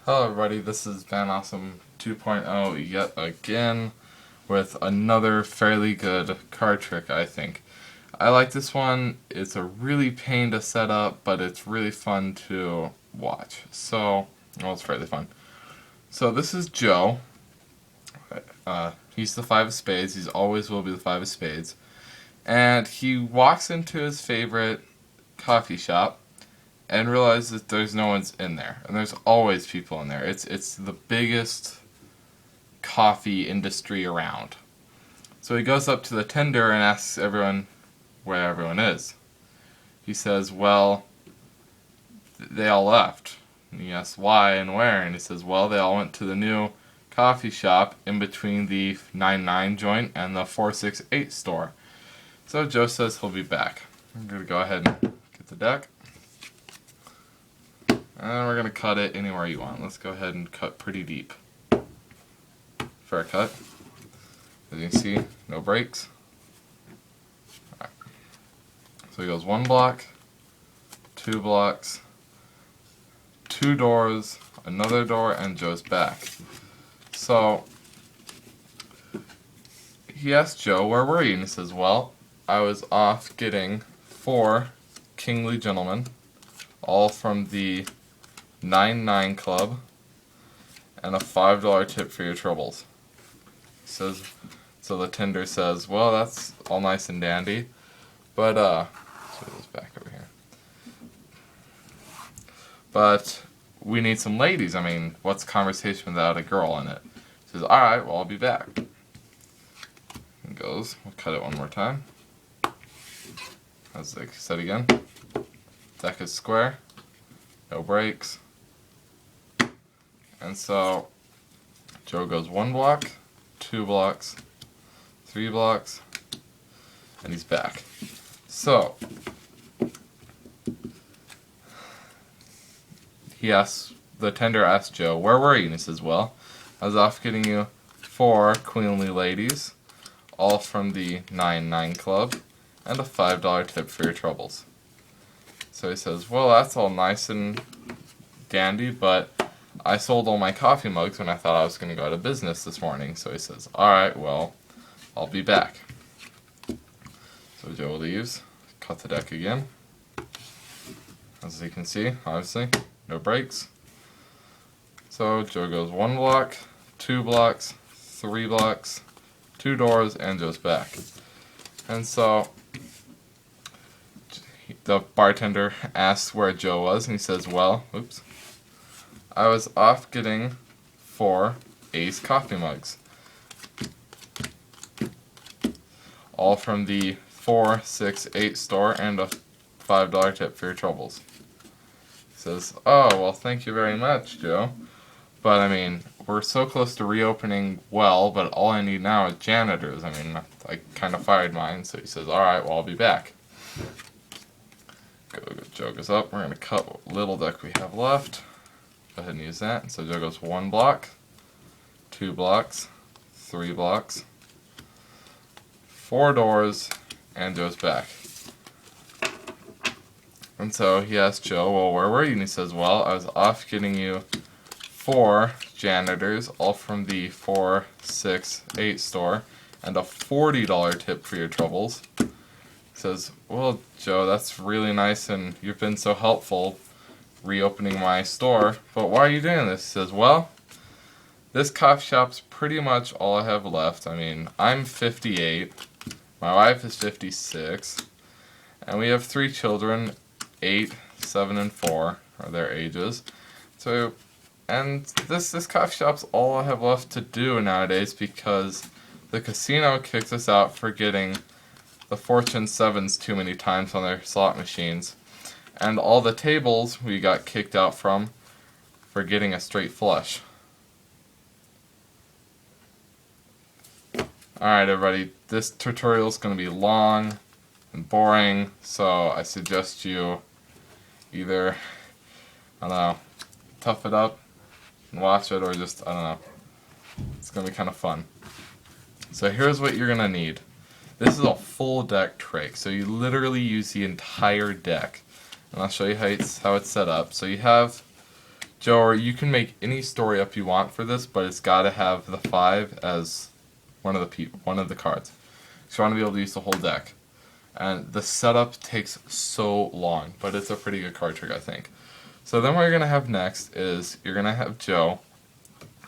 Hello everybody, this is Van Awesome 2.0 yet again with another fairly good card trick, I think. I like this one. It's a really pain to set up, but it's really fun to watch. It's fairly fun. So this is Joe. He's the five of spades. He's always will be the five of spades. And he walks into his favorite coffee shop and realizes that there's no one's in there, and there's always people in there. It's the biggest coffee industry around. So he goes up to the tender and asks everyone where everyone is. He says, well, they all left. And he asks why and where, and he says, well, they all went to the new coffee shop in between the 9-9 joint and the 4-6-8 store. So Joe says he'll be back. I'm going to go ahead and get the deck. And we're going to cut it anywhere you want. Let's go ahead and cut pretty deep. Fair cut. As you can see, no breaks. Right. So he goes 1 block, 2 blocks, 2 doors, another door, and Joe's back. So he asked Joe, where were you? And he says, well, I was off getting 4 kingly gentlemen, all from the 9-9 club, and a $5 tip for your troubles. So the tender says, well, that's all nice and dandy, but put this back over here. But we need some ladies. I mean, what's conversation without a girl in it? He says, all right, well, I'll be back. And goes. We'll cut it one more time. As I said again, deck is square, no breaks. And so Joe goes 1 block, 2 blocks, 3 blocks, and he's back. So the tender asks Joe, where were you? And he says, well, I was off getting you 4 queenly ladies, all from the 9-9 club, and a $5 tip for your troubles. So he says, well, that's all nice and dandy, but I sold all my coffee mugs when I thought I was going to go out of business this morning. So he says, alright, well, I'll be back. So Joe leaves, cut the deck again. As you can see, obviously, no breaks. So Joe goes 1 block, 2 blocks, 3 blocks, 2 doors, and Joe's back. And so the bartender asks where Joe was, and he says, well, I was off getting 4 Ace coffee mugs, all from the 4-6-8 store, and a $5 tip for your troubles. He says, oh, well, thank you very much, Joe. But, I mean, we're so close to reopening well, but all I need now is janitors. I mean, I kind of fired mine, so he says, alright, well, I'll be back. Joe goes up. We're going to cut what little deck we have left. Go ahead and use that. So Joe goes 1 block, 2 blocks, 3 blocks, 4 doors, and Joe's back. And so he asked Joe, well, where were you? And he says, well, I was off getting you 4 janitors, all from the 4-6-8 store, and a $40 tip for your troubles. He says, well, Joe, that's really nice, and you've been so helpful reopening my store, but why are you doing this? He says, well, this coffee shop's pretty much all I have left. I mean, I'm 58, my wife is 56, and we have 3 children, 8, 7, and 4 are their ages. So, and this coffee shop's all I have left to do nowadays because the casino kicked us out for getting the Fortune 7s too many times on their slot machines. And all the tables we got kicked out from for getting a straight flush. Alright everybody, this tutorial is going to be long and boring, so I suggest you either, I don't know, tough it up and watch it, or just, I don't know, it's going to be kind of fun. So here's what you're going to need. This is a full deck trick, so you literally use the entire deck. And I'll show you how it's set up. So you have Joe, or you can make any story up you want for this, but it's got to have the 5 as one of the cards. So you want to be able to use the whole deck. And the setup takes so long, but it's a pretty good card trick, I think. So then what you're going to have next is you're going to have Joe,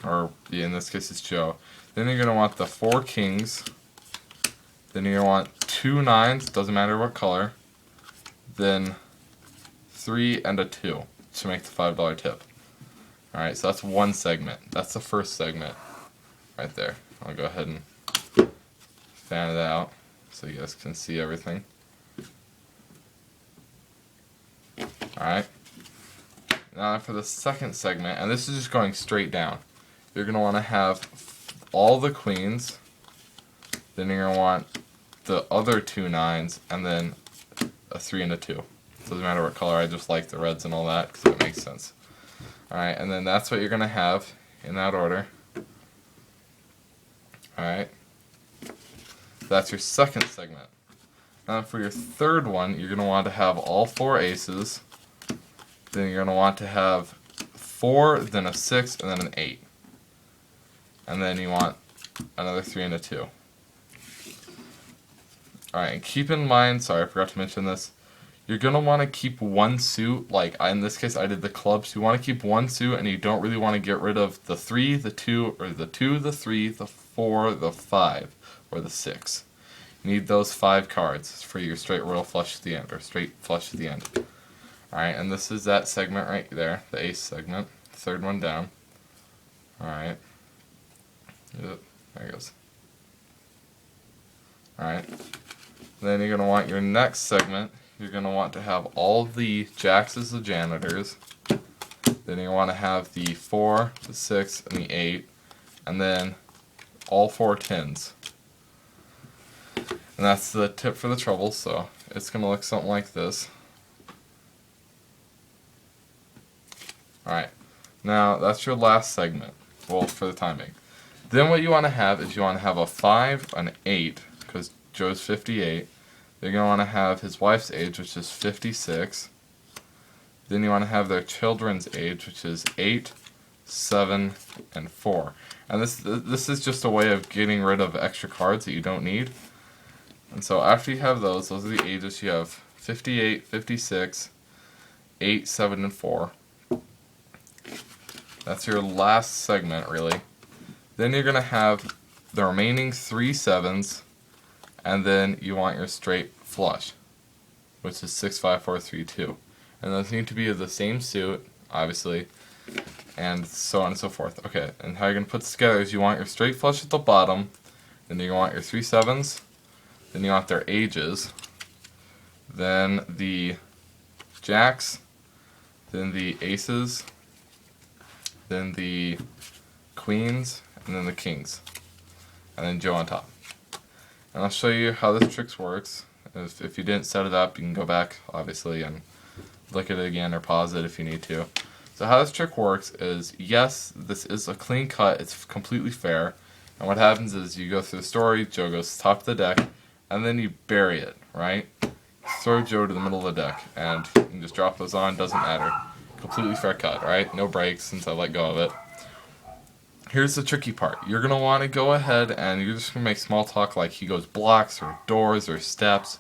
or in this case it's Joe. Then you're going to want the 4 kings. Then you're going to want 2 9s, doesn't matter what color. Then 3 and a 2 to make the $5 tip. Alright, so that's one segment. That's the first segment right there. I'll go ahead and fan it out so you guys can see everything. Alright. Now for the second segment, and this is just going straight down. You're going to want to have all the queens. Then you're going to want the other 2 9s, and then a 3 and a 2. Doesn't matter what color, I just like the reds and all that because it makes sense. Alright, and then that's what you're going to have in that order. Alright. That's your second segment. Now for your third one, you're going to want to have all 4 aces. Then you're going to want to have 4, then a 6, and then an 8. And then you want another 3 and a 2. Alright, and keep in mind, sorry I forgot to mention this, you're going to want to keep one suit, like in this case I did the clubs, you want to keep one suit and you don't really want to get rid of the 3, the 2, or the 2, the 3, the 4, the 5, or the 6. You need those 5 cards for your straight royal flush at the end, or straight flush at the end. Alright, and this is that segment right there, the ace segment, third one down. Alright. Yep, there it goes. Alright. Then you're going to want your next segment, you're going to want to have all the jacks as the janitors. Then you want to have the 4, the 6, and the 8. And then all 4 tens. And that's the tip for the treble, so it's going to look something like this. Alright, now that's your last segment, well, for the timing. Then what you want to have is you want to have a 5, an 8, because Joe's 58. You're going to want to have his wife's age, which is 56. Then you want to have their children's age, which is 8, 7, and 4. And this is just a way of getting rid of extra cards that you don't need. And so after you have those are the ages. You have 58, 56, 8, 7, and 4. That's your last segment, really. Then you're going to have the remaining 3 7s, and then you want your straight flush, which is 6, 5, 4, 3, 2. And those need to be of the same suit, obviously, and so on and so forth. Okay, and how you're going to put this together is you want your straight flush at the bottom, then you want your 3 7s, then you want their ages, then the jacks, then the aces, then the queens, and then the kings, and then Joe on top. And I'll show you how this trick works. If you didn't set it up, you can go back, obviously, and look at it again or pause it if you need to. So how this trick works is, yes, this is a clean cut, it's completely fair, and what happens is you go through the story, Joe goes to the top of the deck, and then you bury it, right? Throw Joe to the middle of the deck, and you can just drop those on, doesn't matter. Completely fair cut, right? No breaks since I let go of it. Here's the tricky part. You're going to want to go ahead and you're just going to make small talk like he goes blocks or doors or steps.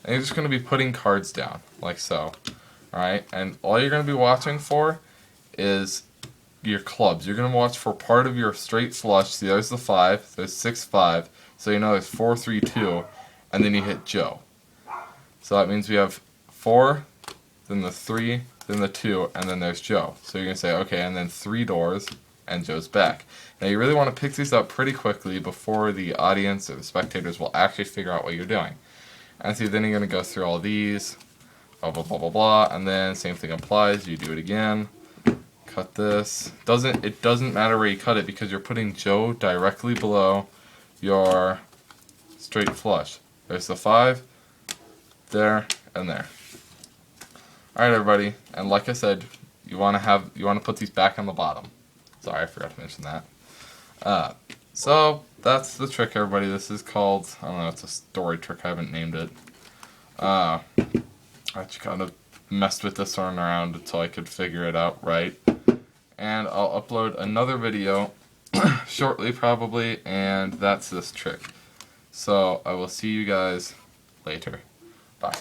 And you're just going to be putting cards down, like so. Alright? And all you're going to be watching for is your clubs. You're going to watch for part of your straight flush. See, there's the 5, there's 6, 5. So you know there's 4, 3, 2. And then you hit Joe. So that means we have 4, then the 3, then the 2, and then there's Joe. So you're going to say, okay, and then 3 doors, and Joe's back. Now you really want to pick these up pretty quickly before the audience or the spectators will actually figure out what you're doing. And so then you're going to go through all these, blah, blah, blah, blah, blah, and then same thing applies, you do it again. Cut this. It doesn't matter where you cut it because you're putting Joe directly below your straight flush. There's the 5, there, and there. Alright everybody, and like I said, you want to put these back on the bottom. Sorry, I forgot to mention that. So that's the trick, everybody. This is called, I don't know, it's a story trick, I haven't named it. I just kind of messed with this one around until I could figure it out right. and I'll upload another video shortly probably, and that's this trick. So I will see you guys later. Bye.